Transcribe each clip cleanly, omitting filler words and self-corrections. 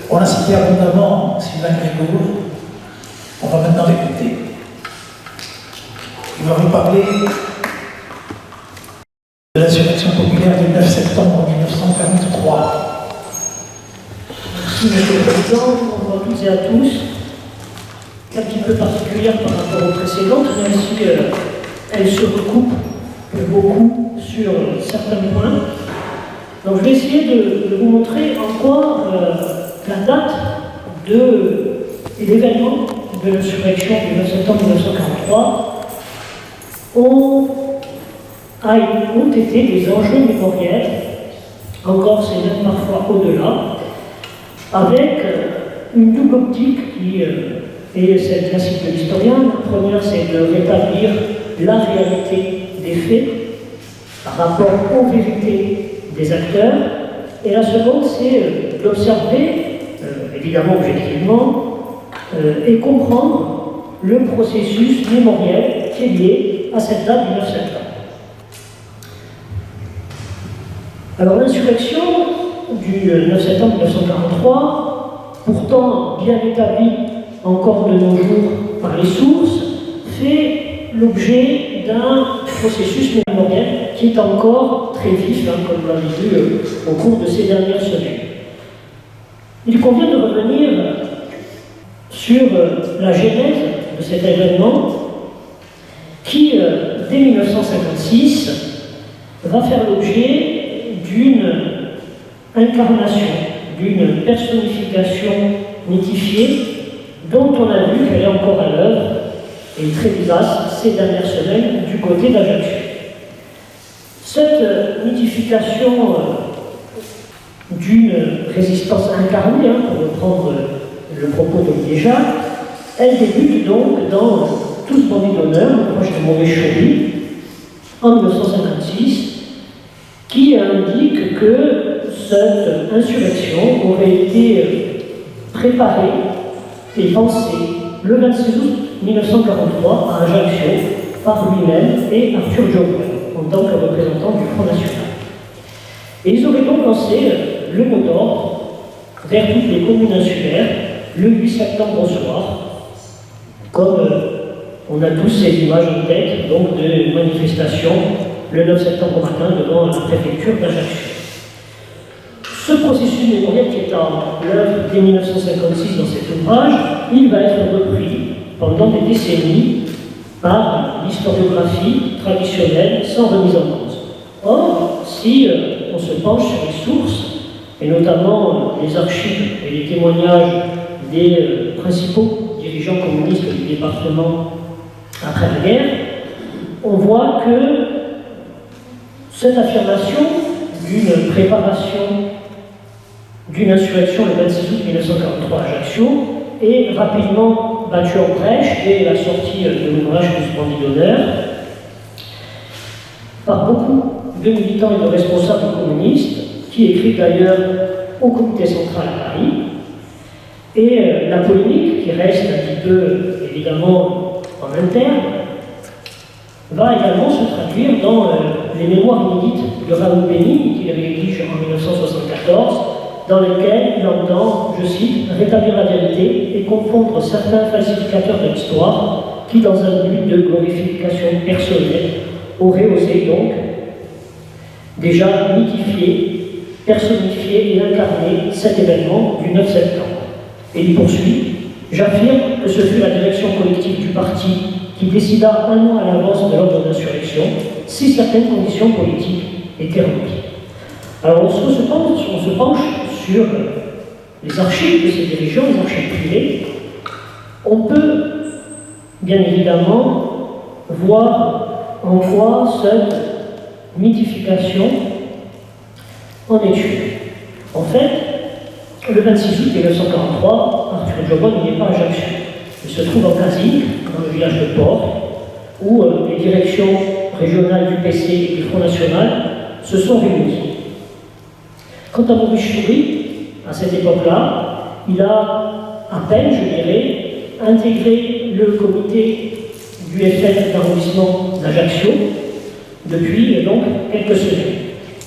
On a cité abondamment Sylvain Grégoire. On va maintenant l'écouter. Il va vous parler de l'insurrection populaire du 9 septembre 1943. Merci, Monsieur le Président. Bonjour à toutes et à tous. Un petit peu particulière par rapport aux précédentes, même si elle se recoupe beaucoup sur certains points. Donc je vais essayer de vous montrer en quoi la date de l'événement de l'insurrection du 9 septembre 1943 ont été des enjeux mémoriels, encore c'est même parfois au-delà, avec une double optique qui est celle classique de l'historien. La première, c'est de rétablir la réalité des faits par rapport aux vérités des acteurs, et la seconde, c'est d'observer, évidemment objectivement, et comprendre le processus mémoriel qui est lié à cette date du 9 septembre. Alors l'insurrection du 9 septembre 1943, pourtant bien établie encore de nos jours par les sources, fait l'objet d'un processus mémoriel qui est encore très vif, comme vous l'avez vu au cours de ces dernières semaines. Il convient de revenir sur la genèse de cet événement qui, dès 1956, va faire l'objet d'une incarnation, d'une personnification mythifiée dont on a vu qu'elle est encore à l'œuvre et très vivace ces dernières semaines du côté d'Ajaccio. Cette mythification d'une résistance incarnée, pour reprendre le propos d'Olivier Jacques, elle débute donc dans Tous bandits d'honneur, proche de Maurice-Chauny, en 1956, qui indique que cette insurrection aurait été préparée et pensée le 26 août 1943 à Ajaccio par lui-même et Arthur Joubert en tant que représentant du Front National. Et ils auraient donc lancé le mot d'ordre vers toutes les communes insulaires le 8 septembre au soir, comme on a tous ces images en tête, donc de manifestations le 9 septembre au matin devant la préfecture d'Ajaccio. Ce processus mémoriel qui est en l'œuvre dès 1956 dans cet ouvrage, il va être repris pendant des décennies par l'historiographie traditionnelle sans remise en cause. Or, si on se penche sur les sources, et notamment les archives et les témoignages des principaux dirigeants communistes du département après la guerre, on voit que cette affirmation d'une préparation d'une insurrection le 26 août 1943 à Ajaccio est rapidement battue en brèche dès la sortie de l'ouvrage Tous bandits d'honneur par beaucoup de militants et de responsables communistes qui écrivent d'ailleurs au comité central à Paris. Et la polémique, qui reste un petit peu évidemment en interne, va également se traduire dans les mémoires inédites de Raoul Benny, qu'il rédige en 1974, dans lesquels il entend, je cite, rétablir la vérité et confondre certains falsificateurs de l'histoire qui, dans un but de glorification personnelle, auraient osé donc déjà mythifier, personnifier et incarner cet événement du 9 septembre. Et il poursuit, j'affirme que ce fut la direction collective du parti qui décida un mois à l'avance de l'ordre d'insurrection si certaines conditions politiques étaient remplies. Alors on se penche sur les archives de ces dirigeants, les archives privées. On peut bien évidemment voir en quoi cette mythification en est une. En fait, le 26 août 1943, Arthur Joubert n'est pas à Ajaccio. Il se trouve en Casie, dans le village de Port, où les directions régionales du PC et du Front National se sont réunies. Quant à Maurice Chauny, à cette époque-là, il a à peine, je dirais, intégré le comité du FN d'arrondissement d'Ajaccio depuis donc quelques semaines.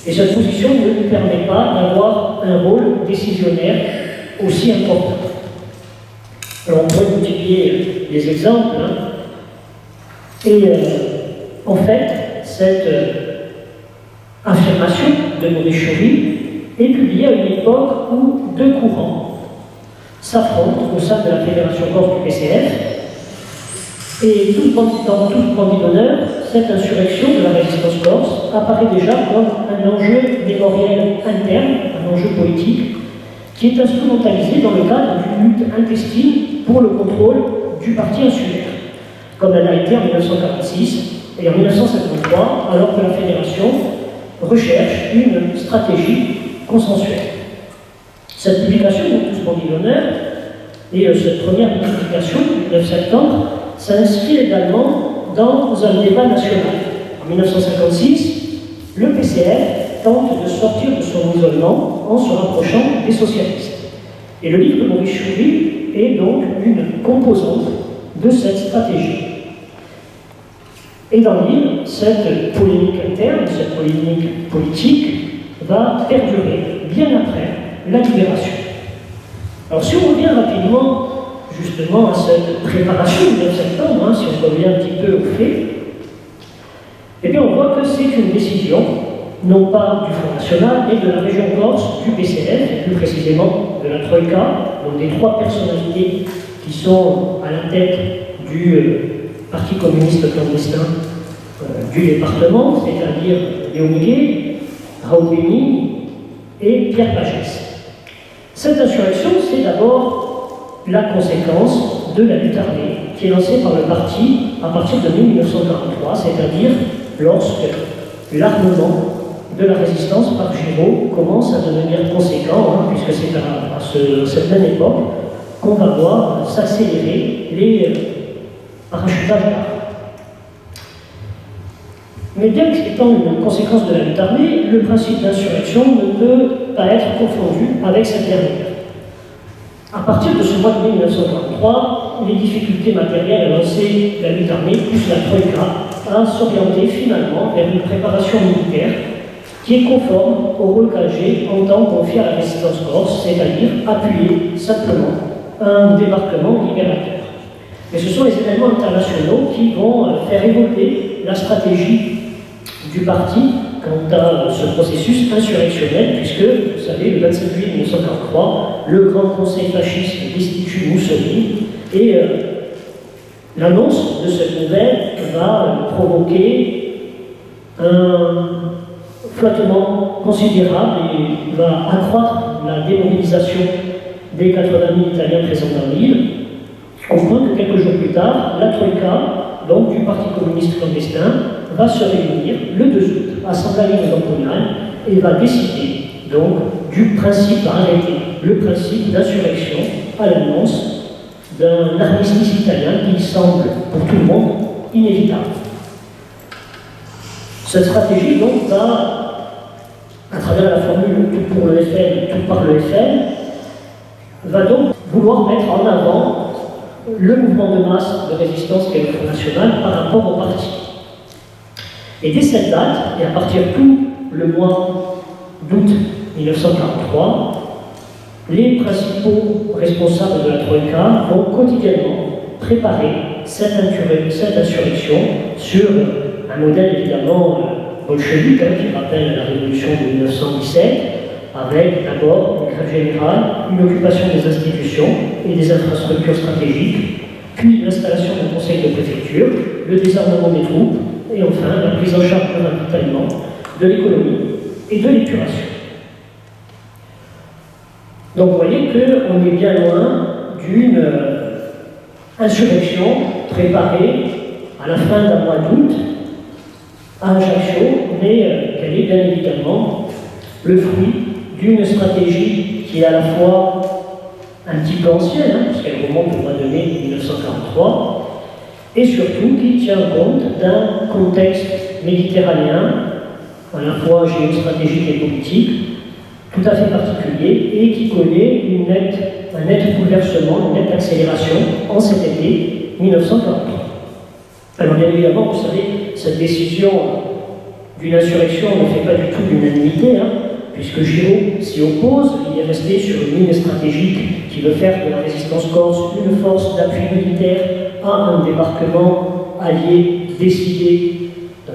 Et cette position ne lui permet pas d'avoir un rôle décisionnaire aussi important. Alors on pourrait multiplier les exemples, hein. Et en fait, cette affirmation de Maurice Chaury est publiée à une époque où deux courants s'affrontent au sein de la Fédération Corse du PCF. Et dans tout bandit d'honneur, cette insurrection de la résistance corse apparaît déjà comme un enjeu mémoriel interne, un enjeu politique, qui est instrumentalisé dans le cadre d'une lutte intestine pour le contrôle du parti insulaire, comme elle a été en 1946 et en 1953, alors que la Fédération recherche une stratégie consensuelle. Cette publication de Tous bandits d'honneur et cette première publication du 9 septembre s'inscrit également dans un débat national. En 1956, le PCF tente de sortir de son isolement en se rapprochant des socialistes. Et le livre de Maurice Chaury est donc une composante de cette stratégie. Et dans le livre, cette polémique interne, cette polémique politique va perdurer bien après la libération. Alors si on revient rapidement justement à cette préparation du 9 septembre, si on revient un petit peu aux faits, eh bien on voit que c'est une décision, non pas du Front National, mais de la région Corse, du PCF, et plus précisément de la Troïka, donc des trois personnalités qui sont à la tête du Parti communiste clandestin du département, c'est-à-dire Léo Muguet, Raoul Béni et Pierre Pagès. Cette insurrection, c'est d'abord la conséquence de la lutte armée qui est lancée par le parti à partir de 1943, c'est-à-dire lorsque l'armement de la résistance par Giraud commence à devenir conséquent, puisque c'est à cette même époque qu'on va voir s'accélérer les parachutages d'armes. Mais bien qu'étant une conséquence de la lutte armée, le principe d'insurrection ne peut pas être confondu avec cette dernière. À partir de ce mois de mai 1943, les difficultés matérielles annoncées de la lutte armée, plus la Troïka, à s'orienter finalement vers une préparation militaire qui est conforme au rôle qu'Alger entend confier à la résistance corse, c'est-à-dire appuyer simplement un débarquement libérateur. Mais ce sont les événements internationaux qui vont faire évoluer la stratégie du parti quant à ce processus insurrectionnel, puisque, vous savez, le 27 juillet 1943, le grand conseil fasciste destitue Mussolini, et l'annonce de cette nouvelle va provoquer un flottement considérable et va accroître la démobilisation des 80 000 Italiens présents dans l'île, au point que quelques jours plus tard, la Troïka, donc du Parti communiste clandestin, va se réunir le 2 août à Saint-Valery de Zampognal et va décider donc du principe à arrêter, le principe d'insurrection à l'annonce d'un armistice italien qui semble pour tout le monde inévitable. Cette stratégie donc va, à travers la formule tout pour le FN, tout par le FN, va donc vouloir mettre en avant le mouvement de masse de résistance qu'est le Front National par rapport au parti. Et dès cette date, et à partir de tout le mois d'août 1943, les principaux responsables de la Troïka vont quotidiennement préparer cette insurrection sur un modèle évidemment bolchevique qui rappelle la révolution de 1917, avec d'abord une grève générale, une occupation des institutions et des infrastructures stratégiques, puis l'installation d'un conseil de préfecture, le désarmement des troupes, et enfin la prise en charge de l'avitaillement, de l'économie et de l'épuration. Donc vous voyez qu'on est bien loin d'une insurrection préparée à la fin d'un mois d'août à Ajaccio, mais qu'elle est bien évidemment le fruit d'une stratégie qui est à la fois un petit peu ancienne, puisqu'elle remonte au mois de mai 1943, et surtout qui tient compte d'un contexte méditerranéen, à la fois géostratégique et politique, tout à fait particulier, et qui connaît un net bouleversement, une nette accélération en cet été 1943. Alors bien évidemment, vous savez, cette décision d'une insurrection ne fait pas du tout l'unanimité, puisque Giraud s'y oppose, il est resté sur une ligne stratégique qui veut faire de la résistance corse une force d'appui militaire à un débarquement allié décidé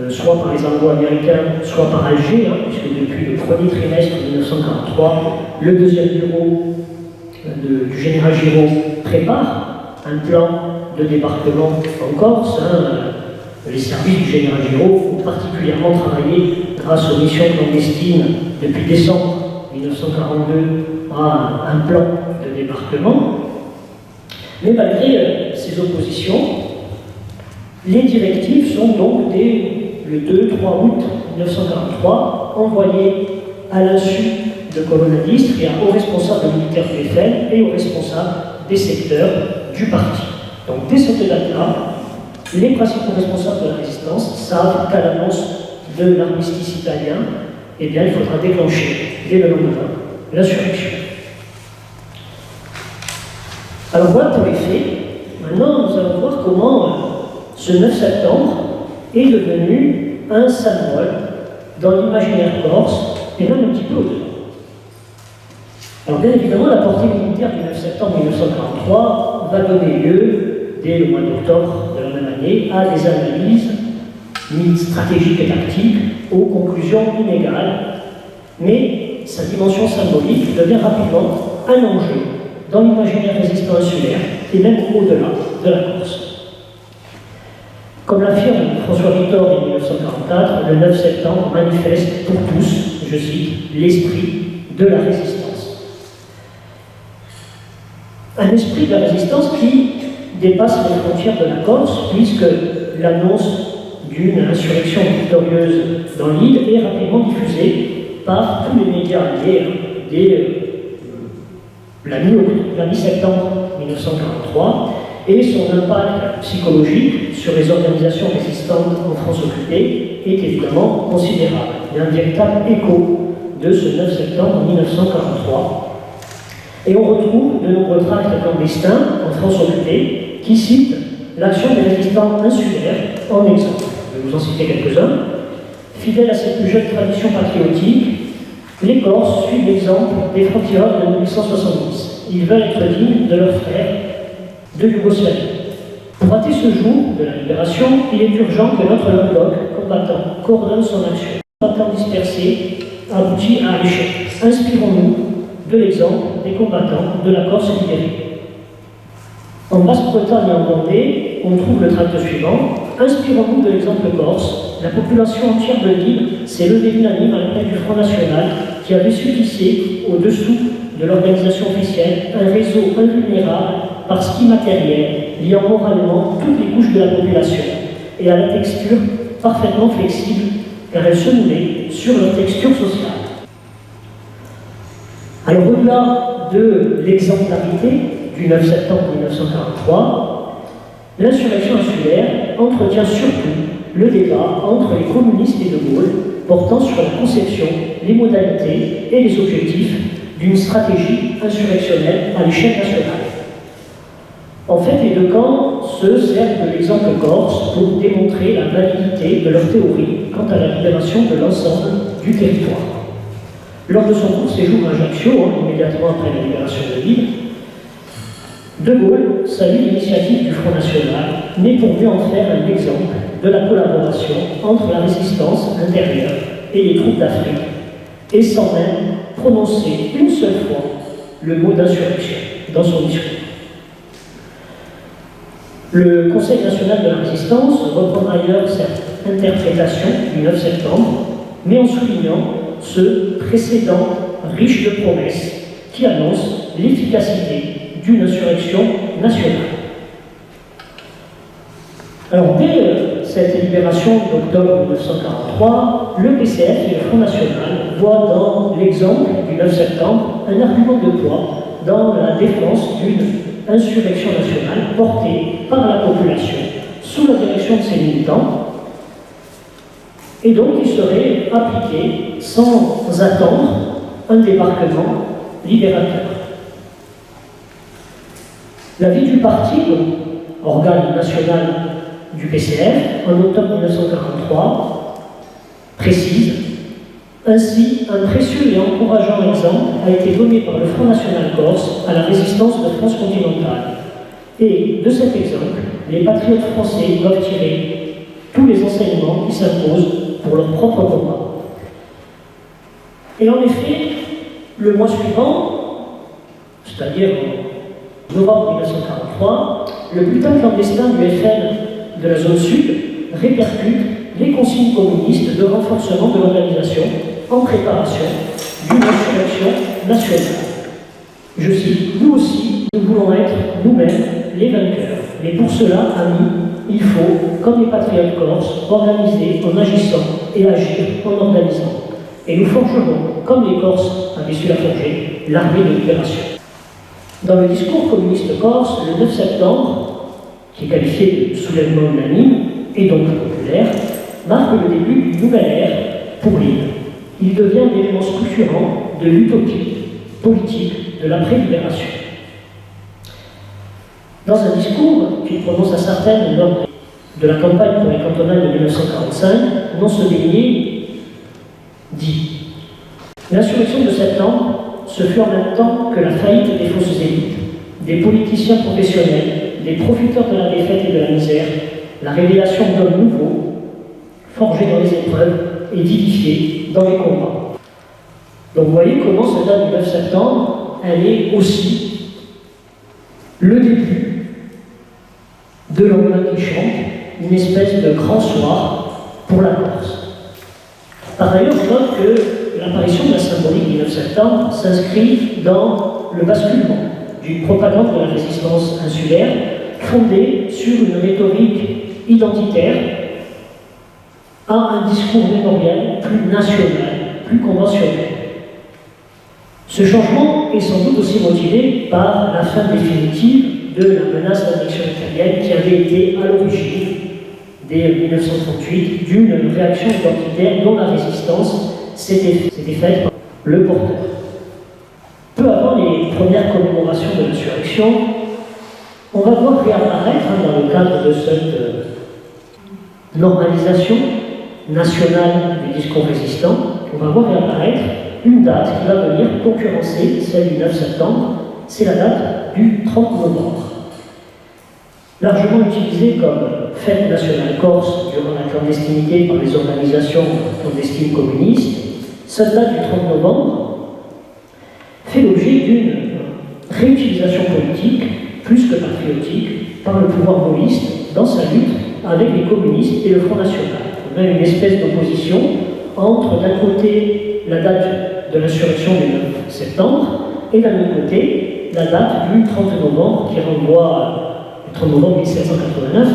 soit par les Anglo-Américains, soit par Alger, puisque depuis le premier trimestre de 1943, le deuxième bureau du général Giraud prépare un plan de débarquement en Corse. Les services du général Giraud ont particulièrement travaillé grâce aux missions clandestines depuis décembre 1942 à un plan de débarquement. Mais malgré ces oppositions, les directives sont donc dès le 2-3 août 1943 envoyées à l'insu de colonadistes et aux responsables militaires du FN et aux responsables des secteurs du parti. Donc dès cette date-là, les principaux responsables de la résistance savent qu'à l'annonce de l'armistice italien, eh bien, il faudra déclencher dès le lendemain l'insurrection. Alors voilà pour les faits. Maintenant, nous allons voir comment ce 9 septembre est devenu un symbole dans l'imaginaire corse et même un petit peu au-delà. Alors bien évidemment, la portée militaire du 9 septembre 1943 va donner lieu, dès le mois d'octobre de la même année, à des analyses stratégiques et tactiques aux conclusions inégales, mais sa dimension symbolique devient rapidement un enjeu dans l'imaginaire résistant insulaire et même au-delà de la Corse. Comme l'affirme François Victor en 1944, le 9 septembre manifeste pour tous, je cite, l'esprit de la résistance. Un esprit de la résistance qui dépasse les frontières de la Corse, puisque l'annonce d'une insurrection victorieuse dans l'île est rapidement diffusée par tous les médias alliés dès la mi-septembre 1943, et son impact psychologique sur les organisations résistantes en France occupée est évidemment considérable. Il y a un véritable écho de ce 9 septembre 1943. Et on retrouve de nombreux tracts clandestins en France occupée qui citent l'action des résistants insulaires en exemple. Je vais vous en citer quelques-uns. Fidèles à cette plus jeune tradition patriotique, les Corses suivent l'exemple des francs-tireurs de 1870. Ils veulent être dignes de leurs frères de Yougoslavie. Pour hâter ce jour de la libération, il est urgent que notre bloc combattant coordonne son action. Combattants dispersés aboutit à l'échec. Inspirons-nous de l'exemple des combattants de la Corse libérée. En Basse-Bretagne et en Vendée, on trouve le tract suivant. Inspirons-nous de l'exemple corse. La population entière de l'île s'est levée unanime à la tête du Front National qui avait su tisser, au-dessous de l'organisation officielle, un réseau invulnérable parce qu'immatériel, liant moralement toutes les couches de la population et à la texture parfaitement flexible car elle se nourrit sur leur texture sociale. Alors au-delà de l'exemplarité du 9 septembre 1943, l'insurrection insulaire entretient surtout le débat entre les communistes et De Gaulle portant sur la conception, les modalités et les objectifs d'une stratégie insurrectionnelle à l'échelle nationale. En fait, les deux camps se servent de l'exemple corse pour démontrer la validité de leur théorie quant à la libération de l'ensemble du territoire. Lors de son court séjour à Ajaccio, immédiatement après la libération de l'île, De Gaulle salue l'initiative du Front National, mais pour mieux en faire un exemple de la collaboration entre la résistance intérieure et les troupes d'Afrique, et sans même prononcer une seule fois le mot d'insurrection dans son discours. Le Conseil national de la résistance reprend ailleurs cette interprétation du 9 septembre, mais en soulignant ce précédent riche de promesses qui annonce l'efficacité d'une insurrection nationale. Alors, dès cette libération d'octobre 1943, le PCF et le Front National voient dans l'exemple du 9 septembre un argument de poids dans la défense d'une insurrection nationale portée par la population sous la direction de ses militants, et donc il serait appliqué sans attendre un débarquement libérateur. L'avis du parti, organe national du PCF, en octobre 1943, précise: Ainsi, un précieux et encourageant exemple a été donné par le Front National Corse à la résistance de France continentale. Et de cet exemple, les patriotes français doivent tirer tous les enseignements qui s'imposent pour leur propre combat. Et en effet, le mois suivant, c'est-à-dire en novembre 1943, le bulletin clandestin du FN de la zone sud répercute les consignes communistes de renforcement de l'organisation en préparation d'une insurrection nationale. Je cite, nous aussi, nous voulons être nous-mêmes les vainqueurs. Mais pour cela, amis, il faut, comme les patriotes corses, organiser en agissant et agir en organisant. Et nous forgerons, comme les Corses avaient su la forger, l'armée de libération. Dans le discours communiste corse, le 9 septembre, qui est qualifié de soulèvement unanime et donc populaire, marque le début d'une nouvelle ère pour l'île. Il devient un élément structurant de l'utopie politique de l'après-libération. Dans un discours qu'il prononce à Sartène lors de la campagne pour les cantonales de 1945, Non-se-baigner dit « L'insurrection de septembre se fut en même temps que la faillite des fausses élites, des politiciens professionnels, des profiteurs de la défaite et de la misère, la révélation d'hommes nouveaux, forgés dans les épreuves et vivifiés dans les combats. » Donc vous voyez comment cette date du 9 septembre, elle est aussi le début de l'Anglin qui chante, une espèce de grand soir pour la Corse. Par ailleurs, je note que l'apparition de la symbolique du 9 septembre s'inscrit dans le basculement d'une propagande de la résistance insulaire fondée sur une rhétorique identitaire à un discours mémoriel plus national, plus conventionnel. Ce changement est sans doute aussi motivé par la fin définitive de la menace d'annexion italienne qui avait été à l'origine, dès 1938, d'une réaction identitaire dont la résistance s'était faite par le porteur. Peu avant les premières commémorations de l'insurrection, on va voir réapparaître, dans le cadre de cette normalisation nationale du discours résistant, on va voir réapparaître une date qui va venir concurrencer celle du 9 septembre, c'est la date du 30 novembre. Largement utilisée comme fête nationale corse durant la clandestinité par les organisations clandestines communistes, cette date du 30 novembre fait l'objet d'une réutilisation politique, plus que patriotique, par le pouvoir gaulliste dans sa lutte avec les communistes et le Front National. On a une espèce d'opposition entre, d'un côté, la date de l'insurrection du 9 septembre et d'un autre côté, la date du 30 novembre qui renvoie 30 novembre 1789,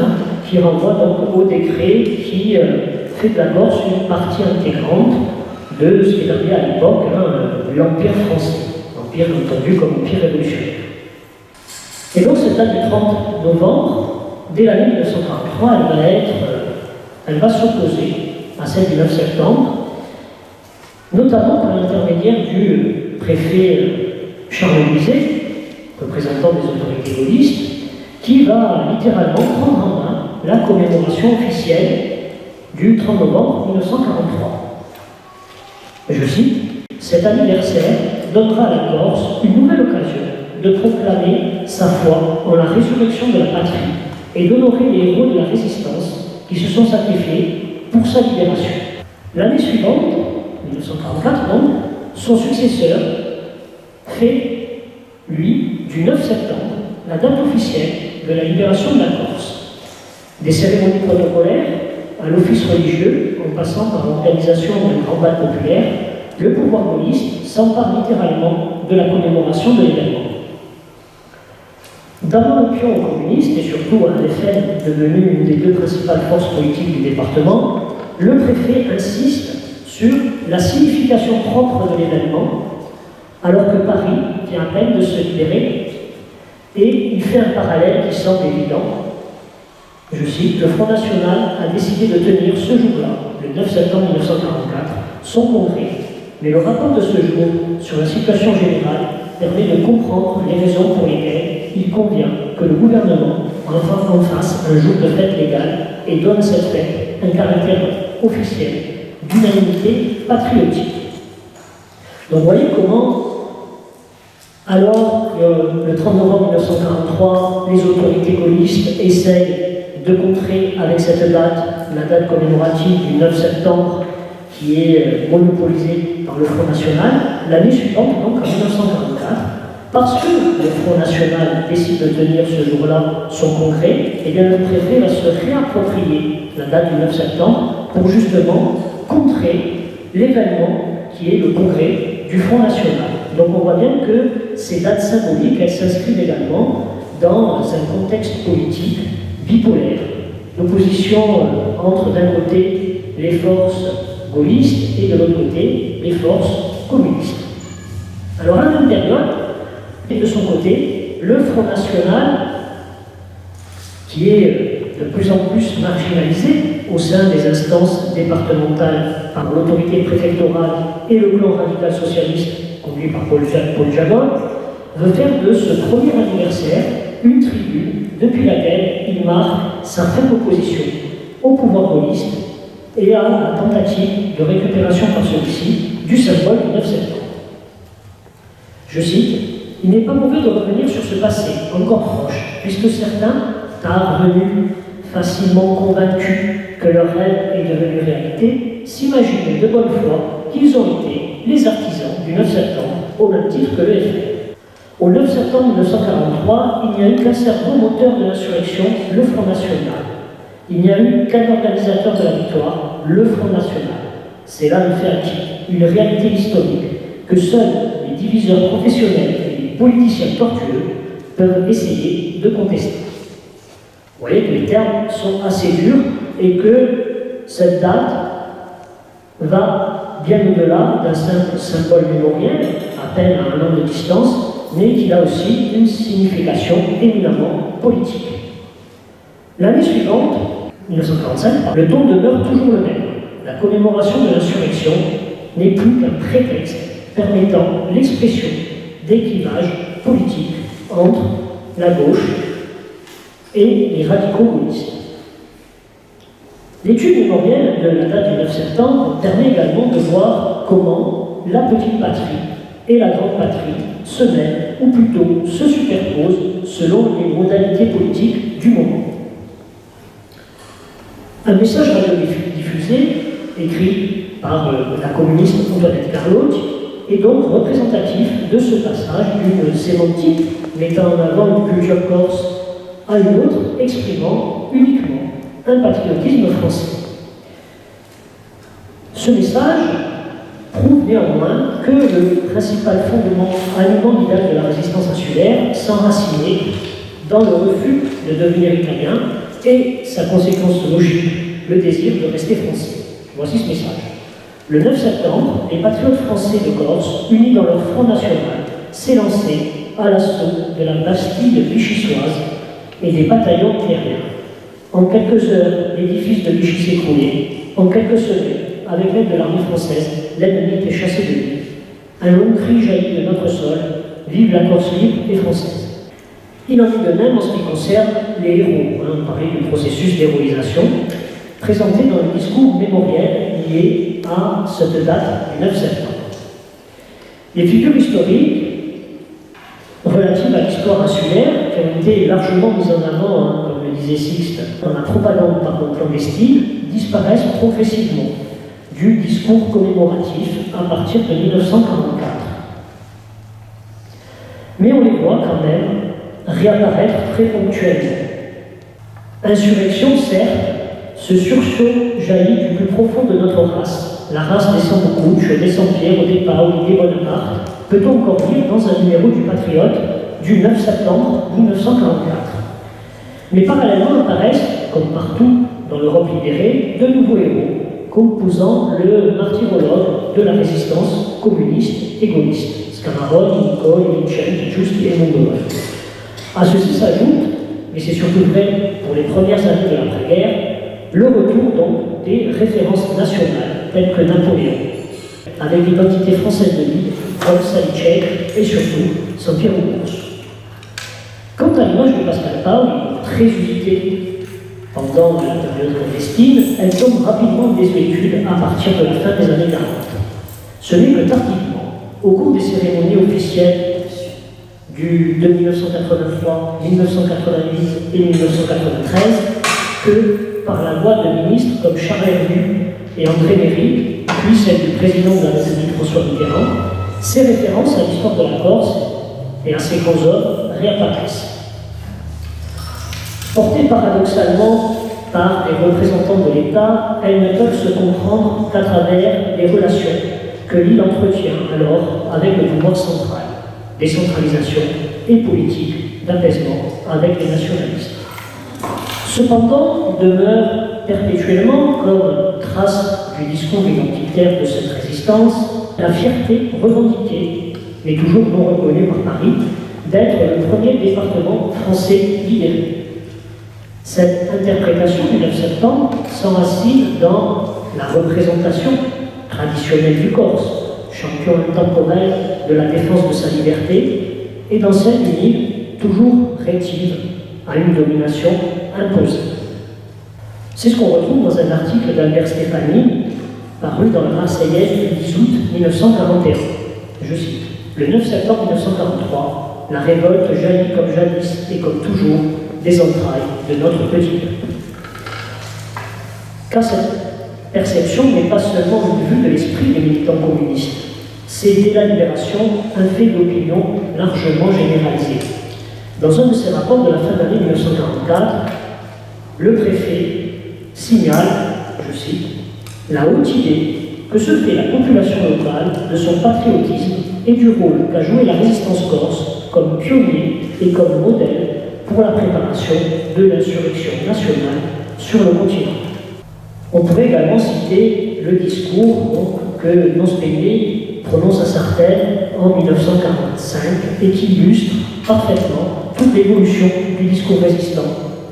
qui renvoie donc au décret qui fait de la Corse une partie intégrante de ce qui est appelé à l'époque l'Empire français, l'Empire entendu comme Empire révolutionnaire. Et donc cette date du 30 novembre, dès l'année 1943, elle va s'opposer à celle du 9 septembre, notamment par l'intermédiaire du préfet Charles Guizet, représentant des autorités gaullistes, qui va littéralement prendre en main la commémoration officielle du 30 novembre 1943. Je cite, « Cet anniversaire donnera à la Corse une nouvelle occasion de proclamer sa foi en la résurrection de la patrie et d'honorer les héros de la résistance qui se sont sacrifiés pour sa libération. » L'année suivante, 1944 donc, son successeur fait, lui, du 9 septembre, la date officielle de la libération de la Corse. Des cérémonies protocolaires à l'office religieux, en passant par l'organisation d'un grand bal populaire, le pouvoir gaulliste s'empare littéralement de la commémoration de l'événement. D'abord le pion aux communistes et surtout à l'FN, devenu une des deux principales forces politiques du département, le préfet insiste sur la signification propre de l'événement, alors que Paris vient à peine de se libérer. Et il fait un parallèle qui semble évident. Je cite, « Le Front National a décidé de tenir ce jour-là, le 9 septembre 1944, son congrès, mais le rapport de ce jour sur la situation générale permet de comprendre les raisons pour lesquelles il convient que le gouvernement en fasse un jour de fête légale et donne à cette fête un caractère officiel d'unanimité patriotique. » Donc vous voyez comment, alors que le 30 novembre 1943, les autorités gaullistes essayent de contrer avec cette date, la date commémorative du 9 septembre, qui est monopolisée par le Front National, l'année suivante, donc en 1944, parce que le Front National décide de tenir ce jour-là son congrès, et bien le préfet va se réapproprier la date du 9 septembre pour justement contrer l'événement qui est le congrès du Front National. Donc on voit bien que ces dates symboliques, elles s'inscrivent également dans un contexte politique bipolaire, d'opposition entre d'un côté les forces gaullistes et de l'autre côté les forces communistes. Alors à la même période, et de son côté, le Front National, qui est de plus en plus marginalisé au sein des instances départementales par l'autorité préfectorale et le clan radical socialiste conduit par Paul Jagon, veut faire de ce premier anniversaire une tribune depuis laquelle il marque sa ferme opposition au pouvoir gaulliste et à la tentative de récupération par celui-ci du symbole du 9 septembre. Je cite, « Il n'est pas mauvais de revenir sur ce passé, encore proche, puisque certains, parvenus, facilement convaincus que leur rêve est devenu réalité, s'imaginaient de bonne foi qu'ils ont été les artisans du 9 septembre, au même titre que le FR. Au 9 septembre 1943, il n'y a eu qu'un cerveau moteur de l'insurrection, le Front National. Il n'y a eu qu'un organisateur de la victoire, le Front National. C'est là le fait acquis, une réalité historique que seuls les diviseurs professionnels et les politiciens tortueux peuvent essayer de contester. Vous voyez que les termes sont assez durs et que cette date va bien au-delà d'un simple symbole mémoriel, à peine à un an de distance, mais qui a aussi une signification éminemment politique. L'année suivante, 1945, le ton demeure toujours le même. La commémoration de l'insurrection n'est plus qu'un prétexte permettant l'expression des clivages politiques entre la gauche et les radicaux gaullistes. L'étude mémorielle de la date du 9 septembre permet également de voir comment la petite patrie et la grande patrie se mêlent, ou plutôt se superposent, selon les modalités politiques du moment. Un message radiodiffusé, écrit par la communiste Antoinette Carlotti, est donc représentatif de ce passage d'une sémantique mettant en avant une culture corse à une autre, exprimant uniquement un patriotisme français. Ce message prouve néanmoins que le principal fondement animant l'idée de la résistance insulaire s'enracinait dans le refus de devenir italien et sa conséquence logique, le désir de rester français. Voici ce message. Le 9 septembre, les patriotes français de Corse, unis dans leur Front National, s'élançaient à l'assaut de la Bastille vichysoise et des bataillons terriens. En quelques heures, l'édifice de Vichy s'écroulait. En quelques semaines, avec l'aide de l'armée française, l'ennemi était chassé de l'île. Un long cri jaillit de notre sol, vive la Corse libre et française. Il en est de même en ce qui concerne les héros. On parlait du processus d'héroïsation, présenté dans le discours mémoriel lié à cette date du 9 septembre. Les figures historiques relatives à l'histoire insulaire, qui ont été largement mises en avant, comme le disait Sixte, dans la propagande clandestine, disparaissent progressivement du discours commémoratif à partir de 1944. Mais on les voit quand même réapparaître très ponctuellement. Insurrection, certes, ce sursaut jaillit du plus profond de notre race, la race des Sans-Boucouche, des Saint-Pierre, des Pau, des Bonaparte, peut-on encore lire dans un numéro du Patriote du 9 septembre 1944. Mais parallèlement apparaissent, comme partout dans l'Europe libérée, de nouveaux héros, composant le martyrologue de la résistance communiste et gaulliste, Scamarone, Nicole, Vicente, Giusti et Mondolone. À ceci s'ajoute, mais c'est surtout vrai pour les premières années de l'après-guerre, le retour donc des références nationales telles que Napoléon, avec l'identité française de l'île, comme Salicek et surtout Saint-Pierre-aux-Bourses. Quant à l'image de Pascal Pau, très usitée pendant la période clandestine, elle tombe rapidement en désuétude à partir de la fin des années 40. Ce n'est que tardivement, au cours des cérémonies officielles de 1983, 1988 et 1993 que par la voix de ministres comme Charles Hernu et André Méry, puis celle du président de la République François Mitterrand, ces références à l'histoire de la Corse et à ses grands hommes réapparaissent. Portées paradoxalement par des représentants de l'État, elles ne peuvent se comprendre qu'à travers les relations que l'île entretient alors avec le pouvoir central, décentralisation et politique d'apaisement avec les nationalistes. Cependant, demeure perpétuellement, comme trace du discours identitaire de cette résistance, la fierté revendiquée, mais toujours non reconnue par Paris, d'être le premier département français libéré. Cette interprétation du 9 septembre s'enracine dans la représentation traditionnelle du Corse, champion intemporel de la défense de sa liberté, et dans celle d'une île toujours rétive à une domination imposée. C'est ce qu'on retrouve dans un article d'Albert Stéphanie, paru dans la Marseillaise du 10 août 1941. Je cite: « Le 9 septembre 1943, la révolte jaillit comme jadis et comme toujours des entrailles de notre petit peuple. » Car cette perception n'est pas seulement une vue de l'esprit des militants communistes, c'est dès la libération un fait d'opinion largement généralisé. Dans un de ses rapports de la fin de l'année 1944, le préfet signale, je cite, « la haute idée que se fait la population locale de son patriotisme et du rôle qu'a joué la résistance corse comme pionnier et comme modèle pour la préparation de l'insurrection nationale sur le continent. » On pourrait également citer le discours donc, que Nonce Peigné prononce à Sartène en 1945 et qui illustre parfaitement toute l'évolution du discours résistant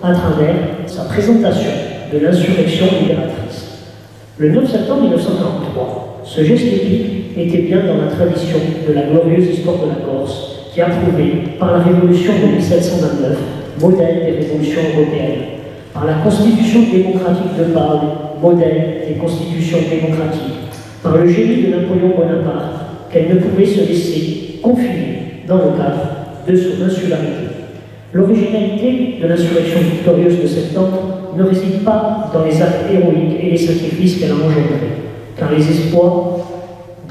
à travers sa présentation de l'insurrection libératrice. Le 9 septembre 1943, ce geste épique était bien dans la tradition de la glorieuse histoire de la Corse, qui a prouvé par la révolution de 1729, modèle des révolutions européennes, par la constitution démocratique de Bâle, modèle des constitutions démocratiques, par le génie de Napoléon Bonaparte, qu'elle ne pouvait se laisser confiner dans le cadre de son insularité. L'originalité de l'insurrection victorieuse de septembre ne réside pas dans les actes héroïques et les sacrifices qu'elle a engendrés, car les espoirs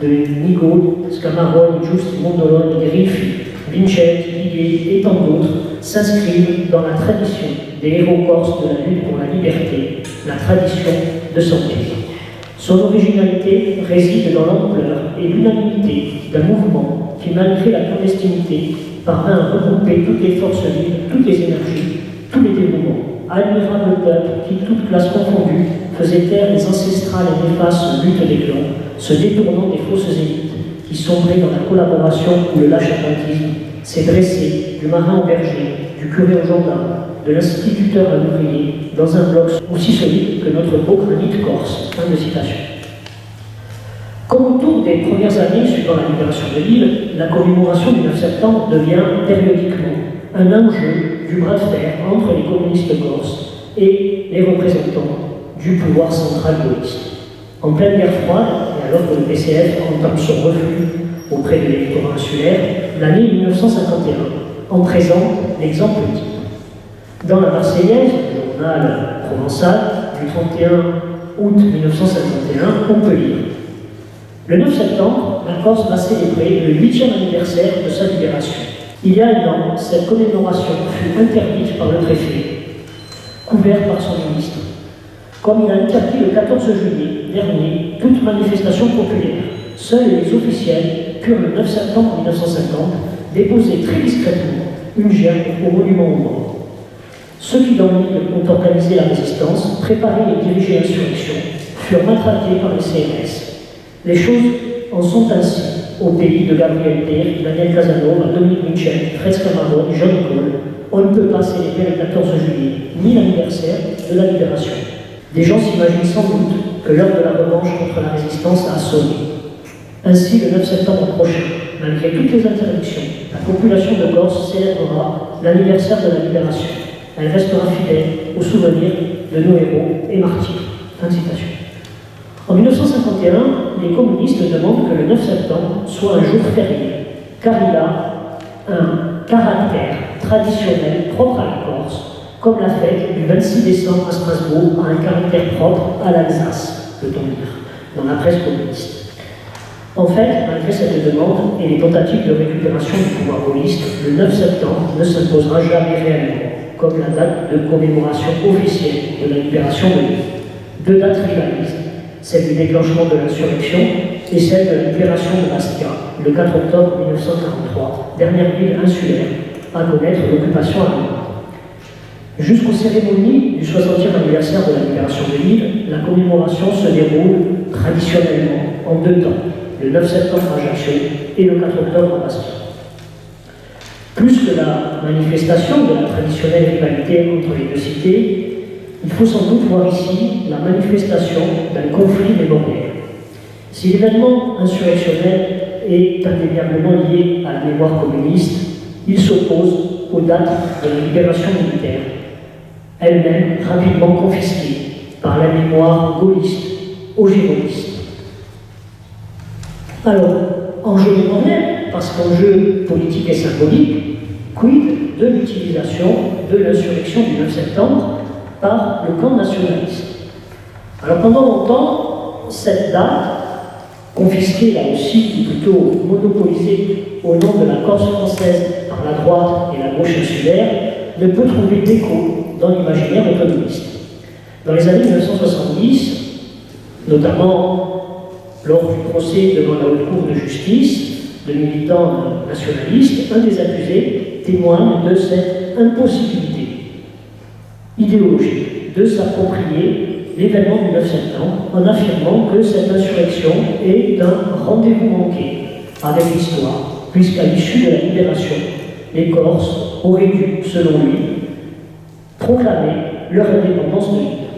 de Nigaud, Scamarone, Giusti, Mondolone, Griffi, Vincenzi, Piguet et tant d'autres s'inscrivent dans la tradition des héros corses de la lutte pour la liberté, la tradition de son pays. Son originalité réside dans l'ampleur et l'unanimité d'un mouvement qui, malgré la clandestinité, parvint à regrouper toutes les forces vives, toutes les énergies, tous les dévouements. Admirable peuple qui, toutes classes confondues, faisait taire les ancestrales et néfastes luttes des clans, se détournant des fausses élites qui sombraient dans la collaboration ou le lâche-atlantisme, s'est dressé du marin au berger, du curé au gendarme, de l'instituteur à l'ouvrier, dans un bloc aussi solide que notre beau granit corse. Fin de citation. Comme au cours des premières années suivant la libération de l'île, la commémoration du 9 septembre devient périodiquement un enjeu du bras de fer entre les communistes corses et les représentants du pouvoir central gaulliste. En pleine guerre froide, et alors que le PCF entame son refus auprès de l'électorat insulaire, l'année 1951 en présente l'exemple type. Dans la Marseillaise, le journal provençal du 31 août 1951, on peut lire: le 9 septembre, la Corse va célébrer le 8e anniversaire de sa libération. Il y a un an, cette commémoration fut interdite par le préfet, couvert par son ministre, comme il a interdit le 14 juillet dernier toute manifestation populaire. Seuls les officiels purent le 9 septembre 1950 déposer très discrètement une gerbe au monument aux morts. Ceux qui dans l'île ont organisé la résistance, préparé et dirigé l'insurrection, furent matraqués par les CRS. Les choses en sont ainsi au pays de Gabriel Pér, Daniel Casanova, Dominique Michel, Fred Scamarone, John Cole. On ne peut pas célébrer le 14 juillet, ni l'anniversaire de la libération. Des gens s'imaginent sans doute que l'heure de la revanche contre la résistance a sonné. Ainsi, le 9 septembre prochain, malgré toutes les interdictions, la population de Corse célébrera l'anniversaire de la libération. Elle restera fidèle au souvenir de nos héros et martyrs. Fin de citation. En 1951, les communistes demandent que le 9 septembre soit un jour férié, car il a un caractère traditionnel propre à la Corse, comme la fête du 26 décembre à Strasbourg a un caractère propre à l'Alsace, peut-on dire, dans la presse communiste. En fait, malgré cette demande et les tentatives de récupération du pouvoir gaulliste, le 9 septembre ne s'imposera jamais réellement, comme la date de commémoration officielle de la libération de l'île. Deux dates rivalisent, celle du déclenchement de l'insurrection et celle de la libération de Bastia, le 4 octobre 1943, dernière ville insulaire à connaître l'occupation allemande. Jusqu'aux cérémonies du 60e anniversaire de la libération de l'île, la commémoration se déroule traditionnellement en deux temps, le 9 septembre à Ajaccio et le 4 octobre à Bastia. Plus que la manifestation de la traditionnelle rivalité entre les deux cités, il faut sans doute voir ici la manifestation d'un conflit mémoriel. Si l'événement insurrectionnel est indéniablement lié à la mémoire communiste, il s'oppose aux dates de la libération militaire, elle-même rapidement confisquée par la mémoire gaulliste ogivoniste. Alors, enjeu mémoriel, parce qu'enjeu politique et symbolique, quid de l'utilisation de l'insurrection du 9 septembre par le camp nationaliste. Alors pendant longtemps, cette date, confisquée là aussi, ou plutôt monopolisée au nom de la Corse française par la droite et la gauche insulaire, ne peut trouver d'écho dans l'imaginaire autonomiste. Dans les années 1970, notamment lors du procès devant la Haute Cour de justice de militants nationalistes, un des accusés témoigne de cette impossibilité idéologique de s'approprier l'événement du 9 septembre en affirmant que cette insurrection est un rendez-vous manqué avec l'histoire, puisqu'à l'issue de la libération, les Corses auraient dû, selon lui, proclamer leur indépendance de l'île.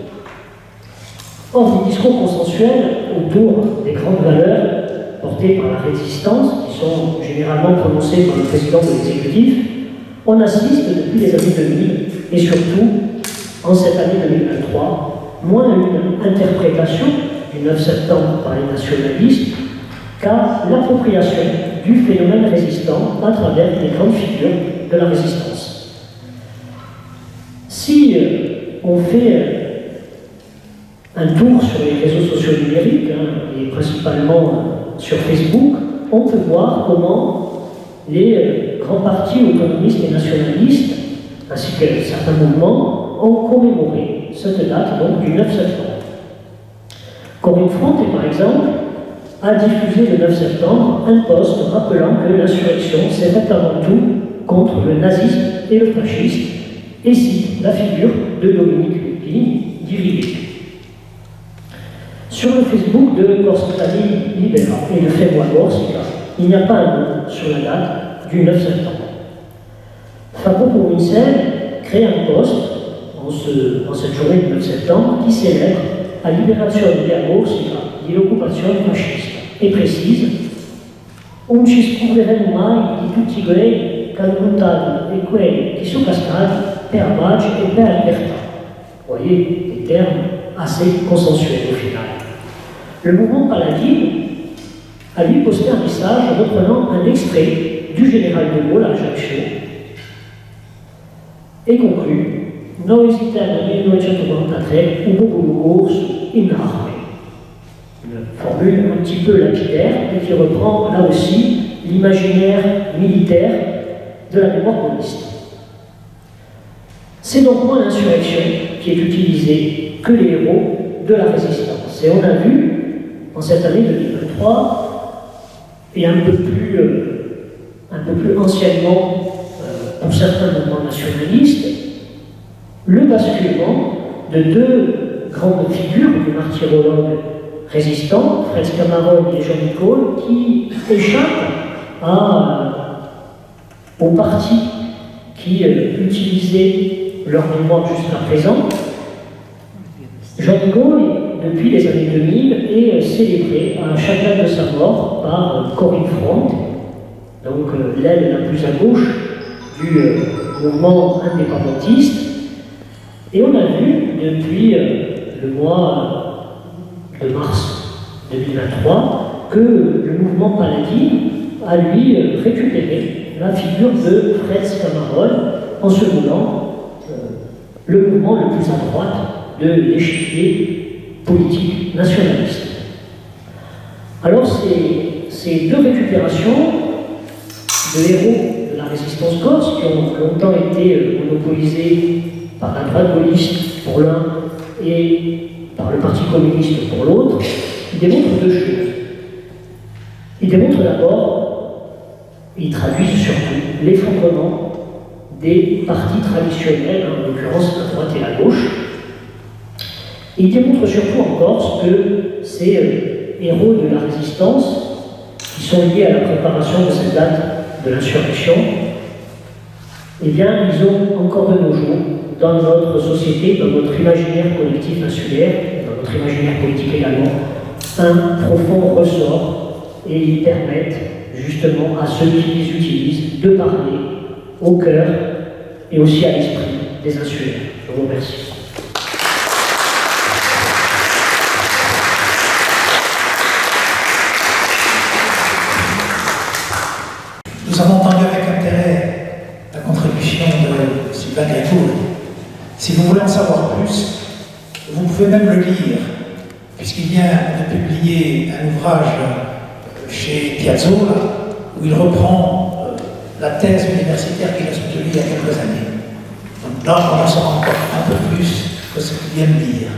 Or, des discours consensuels autour des grandes valeurs portées par la résistance, qui sont généralement prononcés par le président de l'exécutif, on assiste depuis les années 2000 et surtout en cette année 2023, moins à une interprétation du 9 septembre par les nationalistes qu'à l'appropriation du phénomène résistant à travers les grandes figures de la résistance. Si on fait un tour sur les réseaux sociaux numériques, et principalement sur Facebook, on peut voir comment les grands partis autonomistes et nationalistes, ainsi que certains mouvements, ont commémoré cette date, donc du 9 septembre. Corinne Fronte, par exemple, a diffusé le 9 septembre un post rappelant que l'insurrection s'est faite avant tout contre le nazisme et le fascisme, et cite la figure de Dominique Lupin, d'Irié. Sur le Facebook de Corse Italie Libera et de Femois Corsica, il n'y a pas un mot sur la date du 9 septembre. Fabio Provincel crée un post en cette journée du 9 septembre qui célèbre la libération de Corsica de l'occupation fasciste et précise «Non ci scorderemo mai di tutti quelli che hanno lottato e quelli che sono cascati per la pace e per la libertà». Vous voyez, des termes assez consensuels au final. Le mouvement Paladine a lui posté un message reprenant un extrait du général de Gaulle à Ajaccio et conclut Noi siamo nel 1943 un popolo corso in arme. Une formule un petit peu lapidaire et qui reprend là aussi l'imaginaire militaire de la mémoire gaulliste. C'est donc moins l'insurrection qui est utilisée que les héros de la résistance. Et on a vu en cette année 2023 et un peu plus anciennement pour certains mouvements nationalistes, le basculement de deux grandes figures du martyrologue résistant, Fred Camarone et Jean Nicole, qui échappent aux partis qui utilisaient leur mémoire jusqu'à présent. Jean Nicole, depuis les années 2000, est célébré à chaque date de sa mort par Corinne Fronte, donc l'aile la plus à gauche du mouvement indépendantiste. Et on a vu depuis le mois de mars 2023 que le mouvement paladin a lui récupéré la figure de Fred Cameron en se voulant le mouvement le plus à droite de l'échiquier politique nationaliste. Alors ces deux récupérations de héros de la résistance corse, qui ont longtemps été monopolisés par la droite gaulliste pour l'un et par le Parti communiste pour l'autre, ils démontrent deux choses. Ils démontrent d'abord, ils traduisent surtout l'effondrement des partis traditionnels, en l'occurrence la droite et la gauche. Ils démontrent surtout en Corse que ces héros de la résistance, qui sont liés à la préparation de cette date de l'insurrection, eh bien, ils ont encore de nos jours, dans notre société, dans notre imaginaire collectif insulaire, dans notre imaginaire politique également, un profond ressort, et ils permettent justement à ceux qui les utilisent de parler au cœur et aussi à l'esprit des insulaires. Je vous remercie. Nous avons entendu avec intérêt la contribution de Sylvain Grégoire. Si vous voulez en savoir plus, vous pouvez même le lire, puisqu'il vient de publier un ouvrage chez Piazzolla, où il reprend la thèse universitaire qu'il a soutenue il y a quelques années. Donc là, on en saura encore un peu plus que ce qu'il vient de dire.